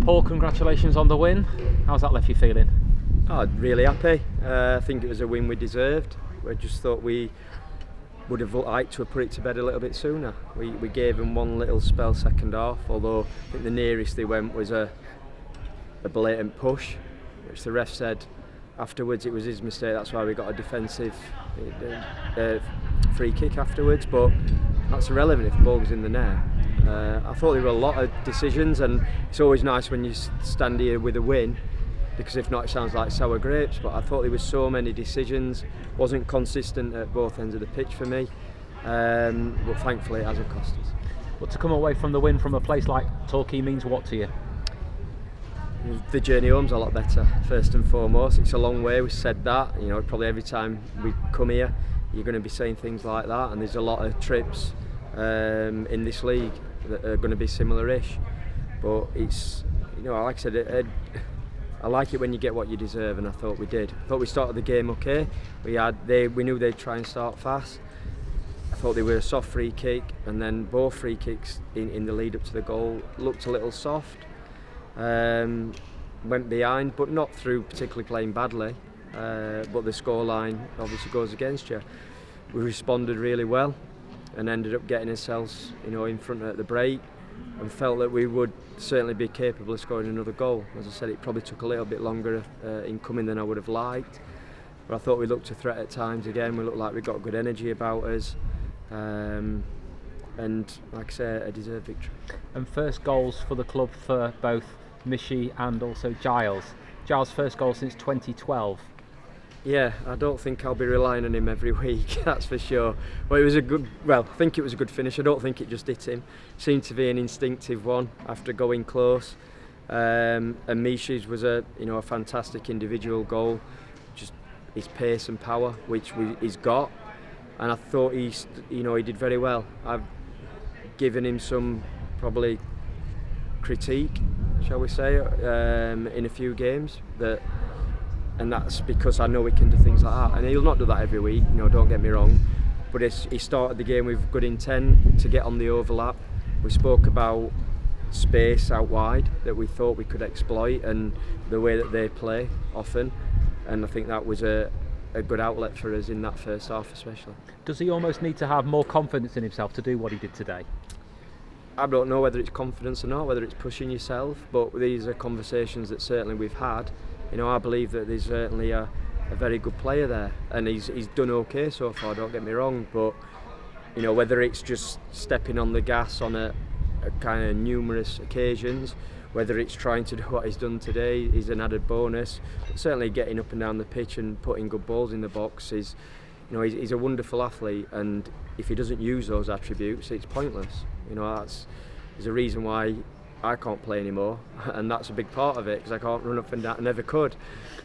Paul, congratulations on the win. How's that left you feeling? Oh, really happy. I think it was a win we deserved. We just thought we would have liked to have put it to bed a little bit sooner. We gave them one little spell second half, although I think the nearest they went was a blatant push, which the ref said afterwards it was his mistake. That's why we got a defensive free kick afterwards, but that's irrelevant if the ball was in the net. I thought there were a lot of decisions, and it's always nice when you stand here with a win, because if not it sounds like sour grapes, but I thought there were so many decisions, wasn't consistent at both ends of the pitch for me, but thankfully it hasn't cost us. But to come away from the win from a place like Torquay means what to you? The journey home's a lot better, first and foremost. It's a long way, we said that, probably every time we come here you're going to be saying things like that, and there's a lot of trips in this league that are going to be similar-ish, but it's, like I said, I like it when you get what you deserve, and I thought we did. I thought we started the game okay. We knew they'd try and start fast. I thought they were a soft free kick, and then both free kicks in the lead up to the goal looked a little soft. Went behind, but not through particularly playing badly. But the scoreline obviously goes against you. We responded really well and ended up getting ourselves, in front at the break, and felt that we would certainly be capable of scoring another goal. As I said, it probably took a little bit longer in coming than I would have liked, but I thought we looked a threat at times again. We looked like we got good energy about us, and like I say, a deserved victory. And first goals for the club for both Mishi and also Giles. Giles' first goal since 2012. Yeah, I don't think I'll be relying on him every week, that's for sure. But I think it was a good finish. I don't think it just hit him. Seemed to be an instinctive one after going close. And Mishi's was a fantastic individual goal. Just his pace and power, which he's got. And I thought he did very well. I've given him some probably critique, shall we say, in a few games, and that's because I know he can do things like that, and he'll not do that every week, don't get me wrong, but he started the game with good intent to get on the overlap. We spoke about space out wide that we thought we could exploit, and the way that they play often, and I think that was a good outlet for us in that first half especially. Does he almost need to have more confidence in himself to do what he did today? I don't know whether it's confidence or not, whether it's pushing yourself, but these are conversations that certainly we've had. I believe that there's certainly a very good player there, and he's done okay so far, don't get me wrong, but whether it's just stepping on the gas on a kind of numerous occasions, whether it's trying to do what he's done today is an added bonus, but certainly getting up and down the pitch and putting good balls in the box is, he's a wonderful athlete, and if he doesn't use those attributes, it's pointless. There's a reason why I can't play anymore, and that's a big part of it, because I can't run up and down, I never could.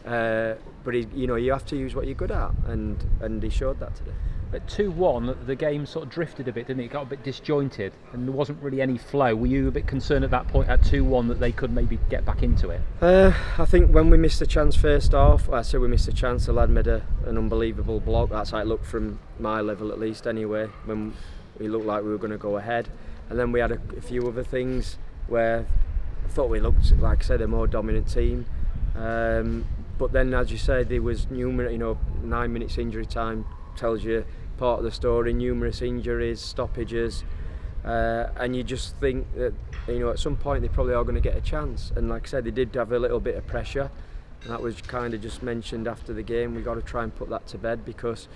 But you have to use what you're good at, and he showed that today. At 2-1, the game sort of drifted a bit, didn't it? It got a bit disjointed, and there wasn't really any flow. Were you a bit concerned at that point at 2-1 that they could maybe get back into it? I think when we missed the chance first half, I say we missed a chance, the lad made an unbelievable block. That's how it looked from my level at least anyway, when we looked like we were going to go ahead. And then we had a few other things where I thought we looked, like I said, a more dominant team. But then, as you said, there was numerous, 9 minutes injury time tells you part of the story, numerous injuries, stoppages, and you just think that, at some point they probably are going to get a chance. And like I said, they did have a little bit of pressure, and that was kind of just mentioned after the game. We got to try and put that to bed, because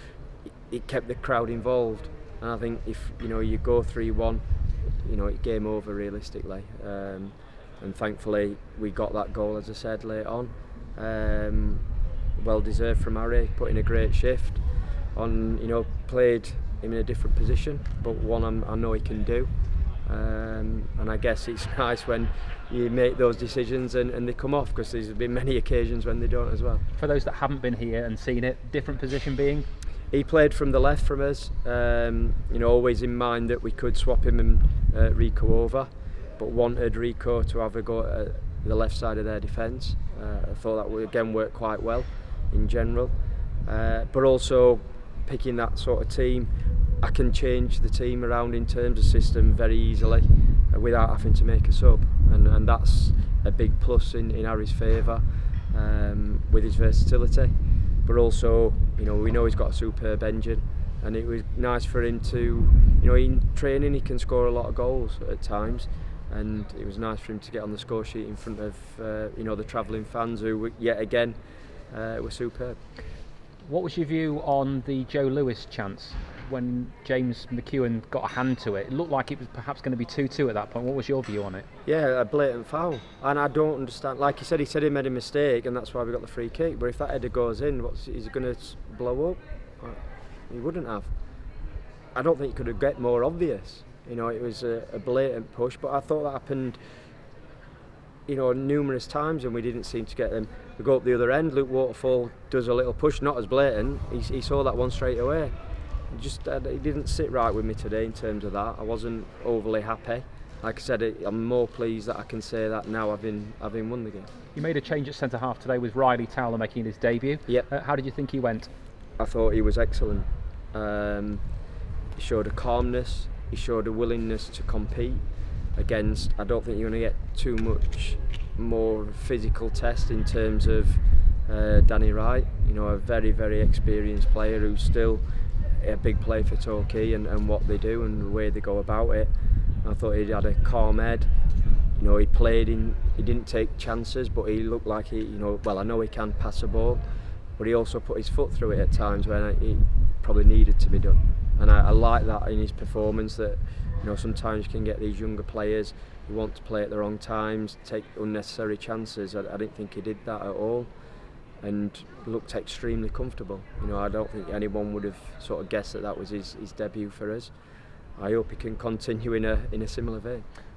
it kept the crowd involved. And I think if you go 3-1, it's game over realistically, and thankfully we got that goal, as I said, late on. Well deserved from Harry, put in a great shift on, played him in a different position, but one I know he can do, and I guess it's nice when you make those decisions and they come off, because there's been many occasions when they don't as well. For those that haven't been here and seen it, different position being? He played from the left from us, always in mind that we could swap him and Rico over, but wanted Rico to have a go at the left side of their defence. I thought that would again work quite well in general, but also picking that sort of team, I can change the team around in terms of system very easily without having to make a sub, and that's a big plus in Harry's favour with his versatility, but also we know he's got a superb engine, and it was nice for him to in training he can score a lot of goals at times, and it was nice for him to get on the score sheet in front of the travelling fans who yet again were superb. What was your view on the Joe Lewis chance when James McEwen got a hand to it? It looked like it was perhaps going to be 2-2 at that point. What was your view on it? Yeah, a blatant foul, and I don't understand. Like he said he made a mistake, and that's why we got the free kick. But if that header goes in, is he going to blow up? He wouldn't have. I don't think it could have got more obvious. It was a blatant push, but I thought that happened numerous times, and we didn't seem to get them. We go up the other end, Luke Waterfall does a little push, not as blatant. He saw that one straight away. It didn't sit right with me today in terms of that. I wasn't overly happy. Like I said, I'm more pleased that I can say that now having won the game. You made a change at centre half today with Riley Towler making his debut. Yep. How did you think he went? I thought he was excellent. He showed a calmness, he showed a willingness to compete against, I don't think you're going to get too much more physical test in terms of Danny Wright, a very, very experienced player who's still a big player for Torquay and what they do and the way they go about it. I thought he had a calm head. He played he didn't take chances, but he looked like I know he can pass a ball, but he also put his foot through it at times when it probably needed to be done. And I like that in his performance, that sometimes you can get these younger players who want to play at the wrong times, take unnecessary chances. I didn't think he did that at all, and looked extremely comfortable. I don't think anyone would have sort of guessed that was his debut for us. I hope he can continue in a similar vein.